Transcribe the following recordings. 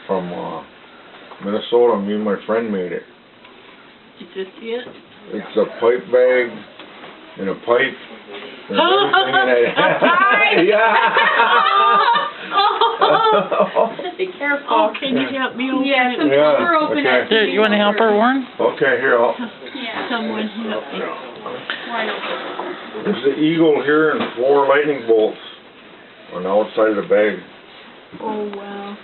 from Minnesota. Me and my friend made it. Did you see it? It's a pipe bag and a pipe. And everything in it. Yeah. Be careful. Oh, can you help me open Yeah, it? some help her open okay. it. Dude, you want to help her, Warren? Okay, here, Yeah. Someone help me. there's the eagle here and 4 lightning bolts on the outside of the bag. Oh, wow.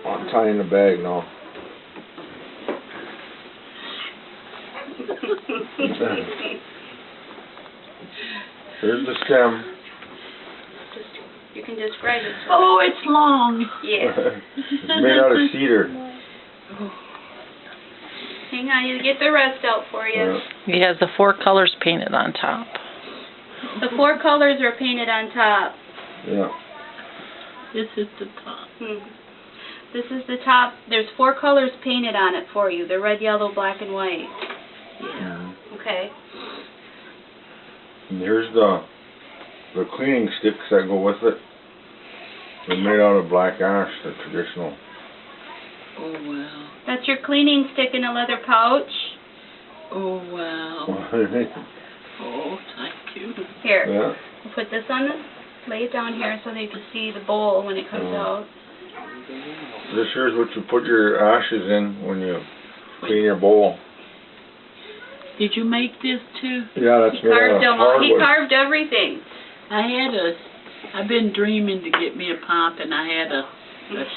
I'm tying the bag now. Here's the stem. You can describe it. Oh, it's long. Yeah. It's made out of cedar. Hang on, you get the rest out for you. He has the 4 colors painted on top. The 4 colors are painted on top. Yeah. This is the top. This is the top. There's 4 colors painted on it for you. The red, yellow, black, and white. Yeah. Okay. And here's the cleaning sticks that go with it. They're made out of black ash. They're traditional. Oh, wow. That's your cleaning stick in a leather pouch. Oh, wow. Oh, thank you. Here. Yeah. We'll put this on this. Lay it down here so that you can see the bowl when it comes out. This here's what you put your ashes in when you clean your bowl. Did you make this too? Yeah, that's made out of hardwood. He carved everything. I've been dreaming to get me a pipe, and I had a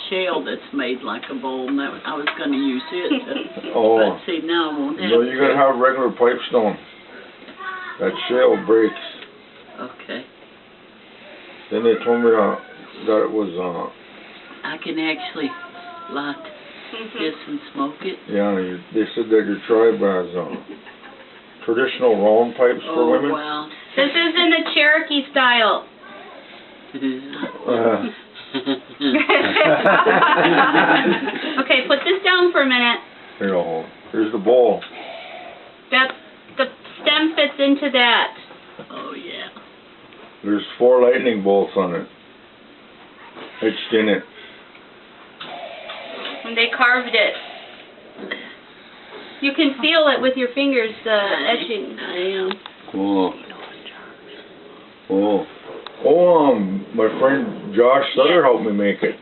shell that's made like a bowl, and I was going to use it. Oh. But see, now I won't have No, you're going to have regular pipestone. That shell breaks. Okay. Then they told me that it was, I can actually light this and smoke it. yeah, they said that your tribe has traditional round pipes for women. Oh, wow. This is in the Cherokee style. Okay, put this down for a minute. Here, I'll hold. Here's the bowl. The stem fits into that. Oh, yeah. There's 4 lightning bolts on it. Etched in it. When they carved it. You can feel it with your fingers, etching. I am. Cool. Cool. Oh, my friend Josh Sutter helped me make it.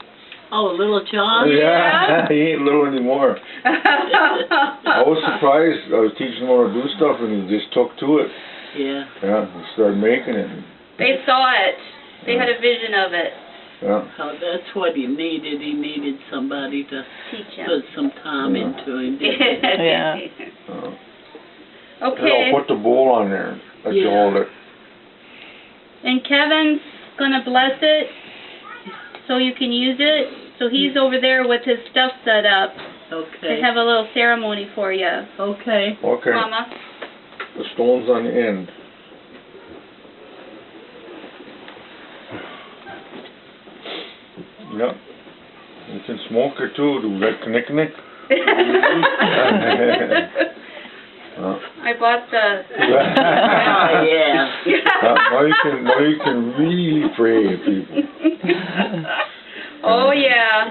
Oh, little John? Yeah, he ain't little anymore. I was surprised. I was teaching him how to do stuff, and he just took to it. Yeah. Yeah, he started making it. They saw it. They had a vision of it. Yeah. Oh, that's what he needed. He needed somebody to Teach him. put some time into him. Yeah. Okay. Here, I'll put the bowl on there. Let you hold it. And Kevin's going to bless it so you can use it. So he's over there with his stuff set up. Okay. To have a little ceremony for you. Okay. Okay. Mama. The stone's on the end. Yep. You can smoke it too. Do that knick-knick. I bought the... Oh, yeah. Now you can really pray, people. Oh, yeah.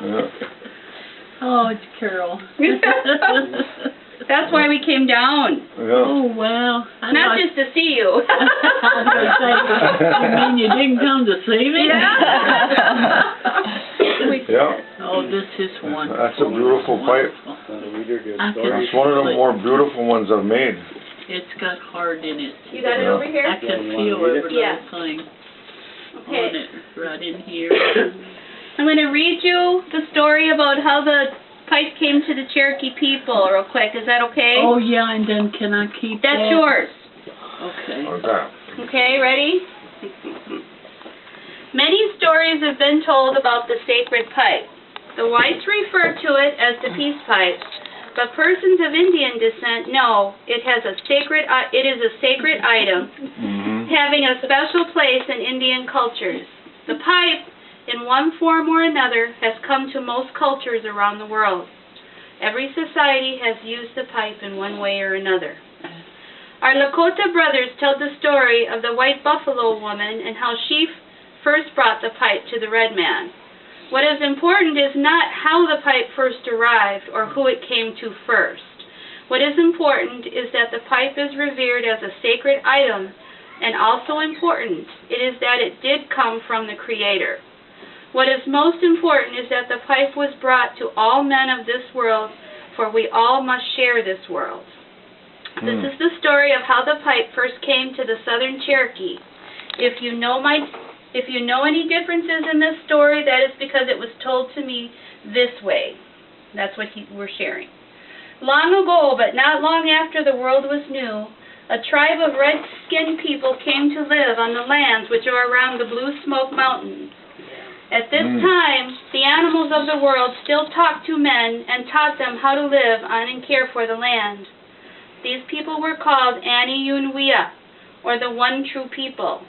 Oh, it's Carol. That's why we came down. Yeah. Oh, well. Not just to see you. I was going to say, you mean you didn't come to see me? Yeah. Oh, this is wonderful. That's a beautiful pipe. It's one of the more beautiful ones I've made. It's got heart in it. You got it over here? I can feel every little thing Okay. on it right in here. I'm going to read you the story about how the pipe came to the Cherokee people real quick. Is that okay? Oh, yeah, and then can I keep that? That's yours. Okay. Okay. Okay, ready? Many stories have been told about the sacred pipe. The whites refer to it as the peace pipe, but persons of Indian descent know it is a sacred item, having a special place in Indian cultures. The pipe, in one form or another, has come to most cultures around the world. Every society has used the pipe in one way or another. Our Lakota brothers tell the story of the white buffalo woman and how she first brought the pipe to the red man. What is important is not how the pipe first arrived or who it came to first. What is important is that the pipe is revered as a sacred item, and also important it is that it did come from the Creator. What is most important is that the pipe was brought to all men of this world, for we all must share this world. This is the story of how the pipe first came to the Southern Cherokee. If you know any differences in this story, that is because it was told to me this way. That's what we're sharing. Long ago, but not long after the world was new, a tribe of red-skinned people came to live on the lands which are around the Blue Smoke Mountains. At this time, the animals of the world still talked to men and taught them how to live on and care for the land. These people were called Ani-Yunwia, or the One True People.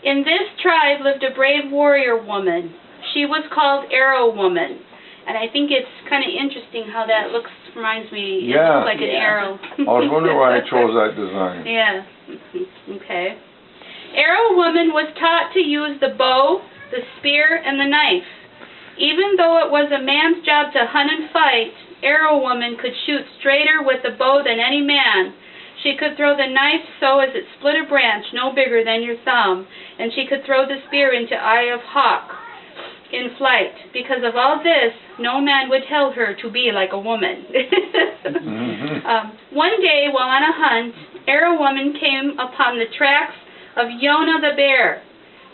In this tribe lived a brave warrior woman. She was called Arrow Woman. And I think it's kind of interesting how that reminds me, it looks like an arrow. I was wondering why I chose that design. Yeah, okay. Arrow Woman was taught to use the bow, the spear, and the knife. Even though it was a man's job to hunt and fight, Arrow Woman could shoot straighter with the bow than any man. She could throw the knife so as it split a branch no bigger than your thumb, and she could throw the spear into Eye of Hawk in flight. Because of all this, no man would tell her to be like a woman. One day, while on a hunt, Arrow Woman came upon the tracks of Yonah the bear.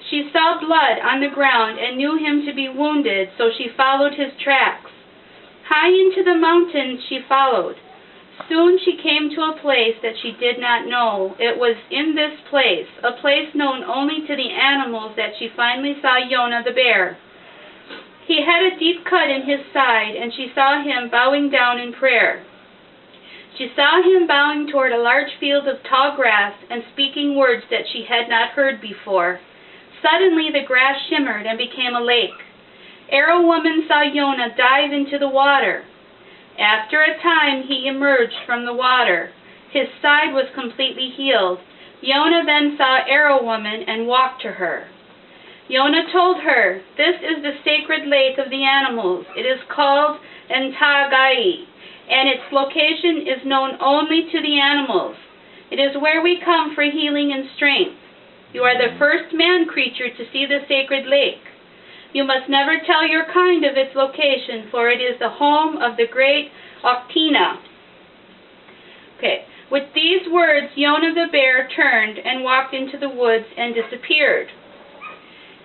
She saw blood on the ground and knew him to be wounded, so she followed his tracks. High into the mountains she followed. Soon she came to a place that she did not know. It was in this place, a place known only to the animals, that she finally saw Yonah the bear. He had a deep cut in his side, and she saw him bowing down in prayer. She saw him bowing toward a large field of tall grass and speaking words that she had not heard before. Suddenly the grass shimmered and became a lake. Arrow Woman saw Yonah dive into the water. After a time he emerged from the water. His side was completely healed. Yonah then saw Arrow Woman and walked to her. Yonah told her, "This is the sacred lake of the animals. It is called Entagai, and its location is known only to the animals. It is where we come for healing and strength. You are the first man creature to see the sacred lake. You must never tell your kind of its location, for it is the home of the great Octina." Okay. With these words, Yonah the bear turned and walked into the woods and disappeared.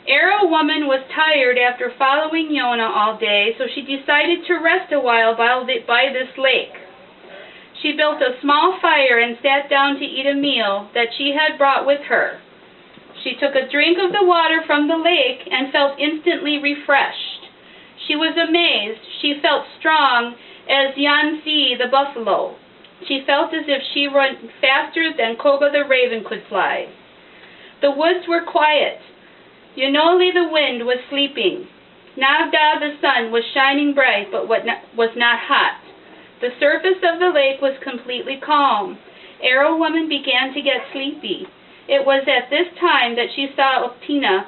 Arrow Woman was tired after following Yonah all day, so she decided to rest a while by this lake. She built a small fire and sat down to eat a meal that she had brought with her. She took a drink of the water from the lake and felt instantly refreshed. She was amazed. She felt strong as Yansi the buffalo. She felt as if she ran faster than Koga the raven could fly. The woods were quiet. Yonoli the wind was sleeping. Nagda the sun was shining bright but was not hot. The surface of the lake was completely calm. Arrow Woman began to get sleepy. It was at this time that she saw Octina.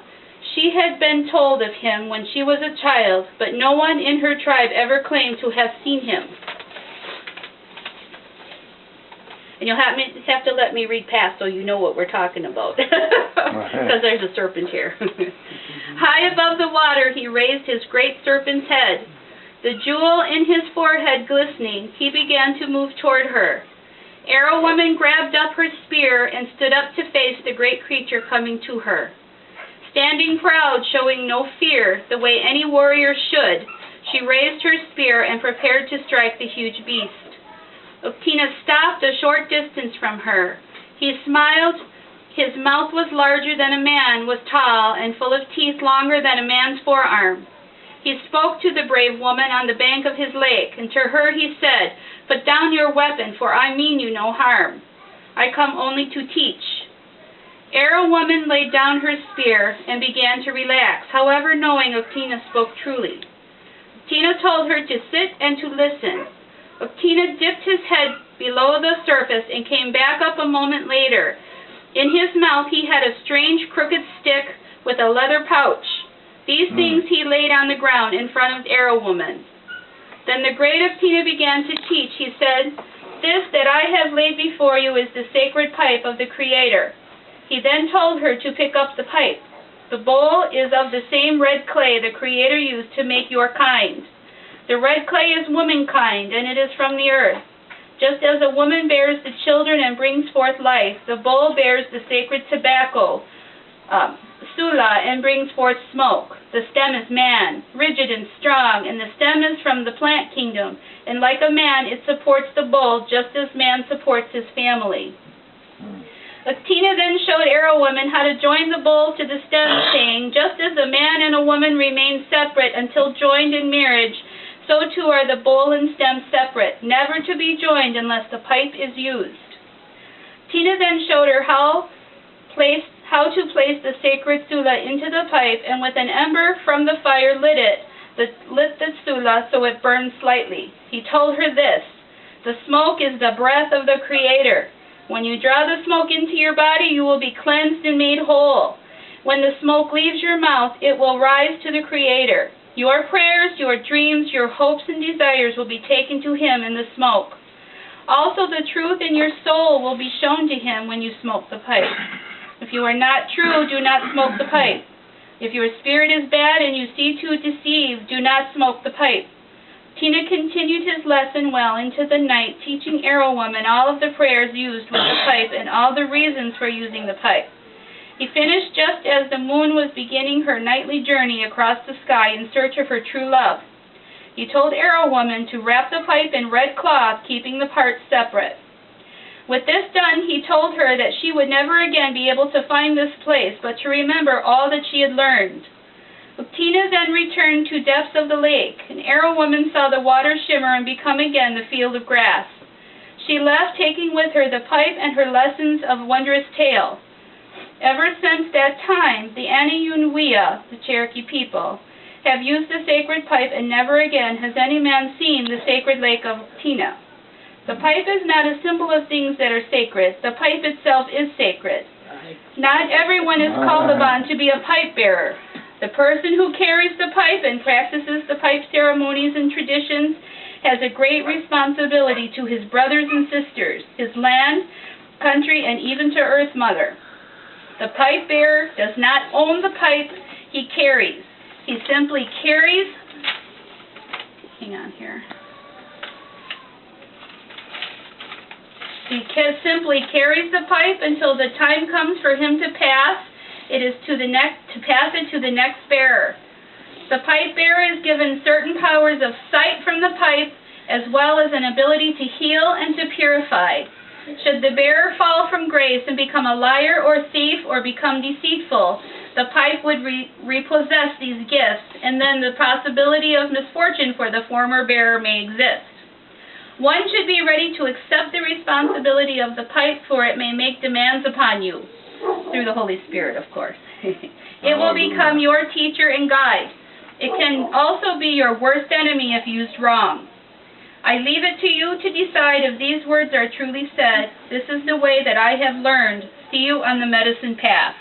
She had been told of him when she was a child, but no one in her tribe ever claimed to have seen him. And you'll have to let me read past so you know what we're talking about. Because there's a serpent here. High above the water, he raised his great serpent's head. The jewel in his forehead glistening, he began to move toward her. Arrow Woman grabbed up her spear and stood up to face the great creature coming to her. Standing proud, showing no fear, the way any warrior should, she raised her spear and prepared to strike the huge beast. Octina stopped a short distance from her. He smiled. His mouth was larger than a man, was tall, and full of teeth longer than a man's forearm. He spoke to the brave woman on the bank of his lake, and to her he said, "Put down your weapon, for I mean you no harm. I come only to teach." Arrow Woman laid down her spear and began to relax, however knowing Octina spoke truly. Octina told her to sit and to listen. Octina dipped his head below the surface and came back up a moment later. In his mouth he had a strange crooked stick with a leather pouch. These things he laid on the ground in front of the arrow woman. Then the great of Tina began to teach. He said, "This that I have laid before you is the sacred pipe of the Creator." He then told her to pick up the pipe. The bowl is of the same red clay the Creator used to make your kind. The red clay is womankind, and it is from the earth. Just as a woman bears the children and brings forth life, the bowl bears the sacred tobacco, sula, and brings forth smoke. The stem is man, rigid and strong, and the stem is from the plant kingdom. And like a man, it supports the bowl, just as man supports his family. Tina then showed arrow women how to join the bowl to the stem, saying, "Just as a man and a woman remain separate until joined in marriage, so too are the bowl and stem separate, never to be joined unless the pipe is used." Tina then showed her how to place the sacred sula into the pipe, and with an ember from the fire lit the sula so it burned slightly. He told her this: "The smoke is the breath of the Creator. When you draw the smoke into your body, you will be cleansed and made whole. When the smoke leaves your mouth, it will rise to the Creator. Your prayers, your dreams, your hopes and desires will be taken to Him in the smoke. Also, the truth in your soul will be shown to Him when you smoke the pipe. If you are not true, do not smoke the pipe. If your spirit is bad and you see to deceive, do not smoke the pipe." Tina continued his lesson well into the night, teaching Arrow Woman all of the prayers used with the pipe and all the reasons for using the pipe. He finished just as the moon was beginning her nightly journey across the sky in search of her true love. He told Arrow Woman to wrap the pipe in red cloth, keeping the parts separate. With this done, he told her that she would never again be able to find this place, but to remember all that she had learned. Tina then returned to depths of the lake, and Arrow Woman saw the water shimmer and become again the field of grass. She left, taking with her the pipe and her lessons of wondrous tale. Ever since that time, the Aniunwia, the Cherokee people, have used the sacred pipe, and never again has any man seen the sacred lake of Tina. The pipe is not a symbol of things that are sacred. The pipe itself is sacred. Not everyone is called upon to be a pipe bearer. The person who carries the pipe and practices the pipe ceremonies and traditions has a great responsibility to his brothers and sisters, his land, country, and even to Earth Mother. The pipe bearer does not own the pipe he carries. He simply carries, simply carries the pipe until the time comes for him to pass. It is to pass it to the next bearer. The pipe bearer is given certain powers of sight from the pipe, as well as an ability to heal and to purify. Should the bearer fall from grace and become a liar or thief or become deceitful, the pipe would repossess these gifts, and then the possibility of misfortune for the former bearer may exist. One should be ready to accept the responsibility of the pipe, for it may make demands upon you. Through the Holy Spirit, of course. It will become your teacher and guide. It can also be your worst enemy if used wrong. I leave it to you to decide if these words are truly said. This is the way that I have learned. See you on the medicine path.